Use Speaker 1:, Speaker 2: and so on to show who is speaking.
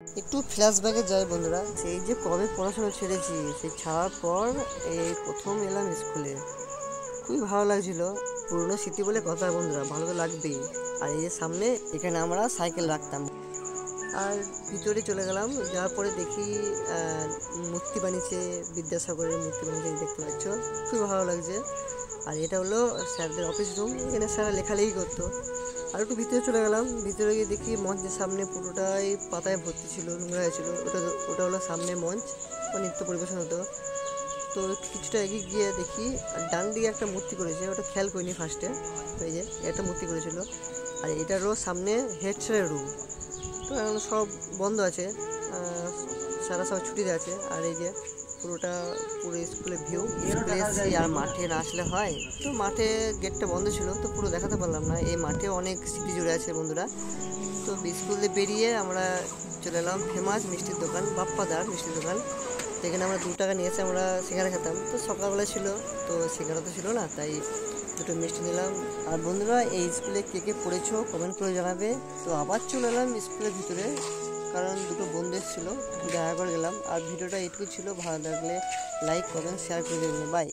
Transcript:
Speaker 1: একটু ফ্ল্যাশব্যাকে যাই বন্ধুরা, সেই যে কবে পড়াশোনা ছেড়েছি, সেই ছাড়ার পর এই প্রথম এলাম স্কুলে। খুবই ভালো লাগছিল। পুরনো স্মৃতি বলে কথা বন্ধুরা, ভালো তো লাগবেই। আর এই যে সামনে এখানে আমরা সাইকেল রাখতাম। আর ভিতরে চলে গেলাম, যাওয়ার পরে দেখি মূর্তি বানিয়েছে, বিদ্যাসাগরের মূর্তি বানিয়েছে, দেখতে পাচ্ছ, খুবই ভালো লাগছে। আর এটা হলো স্যারদের অফিস রুম, এখানে স্যার লেখালেখি করতো। আর একটু ভিতরে চলে গেলাম, ভিতরে গিয়ে দেখি মঞ্চের সামনে পুরোটাই পাতায় ভর্তি ছিল, নোংরা হয়েছিল। ওটা হলো সামনে মঞ্চ, নৃত্য পরিবেশন হতো। তো কিছুটা এগিয়ে গিয়ে দেখি ডান দিকে একটা মূর্তি করেছে, ওটা খেয়াল করিনি ফার্স্টে। এই যে একটা মূর্তি করেছিল। আর এটারও সামনে হেড স্যারের রুম। তো এখন সব বন্ধ আছে, সারা সব ছুটিতে আছে। আর এই যে পুরো স্কুলের ভিউ, স্কুলে এসেছি। আর মাঠে না আসলে হয়, তো মাঠে গেটটা বন্ধ ছিল, তো পুরো দেখাতে পারলাম না। এই মাঠে অনেক স্মৃতি জুড়ে আছে বন্ধুরা। তো স্কুলে বেরিয়ে আমরা চলে এলাম ফেমাস মিষ্টির দোকান, বাপ্পাদার মিষ্টির দোকান। সেখানে আমরা 2 টাকা নিয়েছি, আমরা সিঙ্গারা খেতাম। তো সকালবেলা ছিল, তো সিঙ্গারা তো ছিল না, তাই দুটো মিষ্টি নিলাম। আর বন্ধুরা, এই স্কুলে কে কে পড়েছো কমেন্ট করে জানাবে। তো আবার চলে এলাম স্কুলের ভিতরে, কারণ দুটো বন্ধু এসেছিলো, দেখা করে গেলাম। আর ভিডিওটা এইটুকু ছিল, ভালো লাগলে লাইক কমেন্ট শেয়ার করে দেবেন। বাই।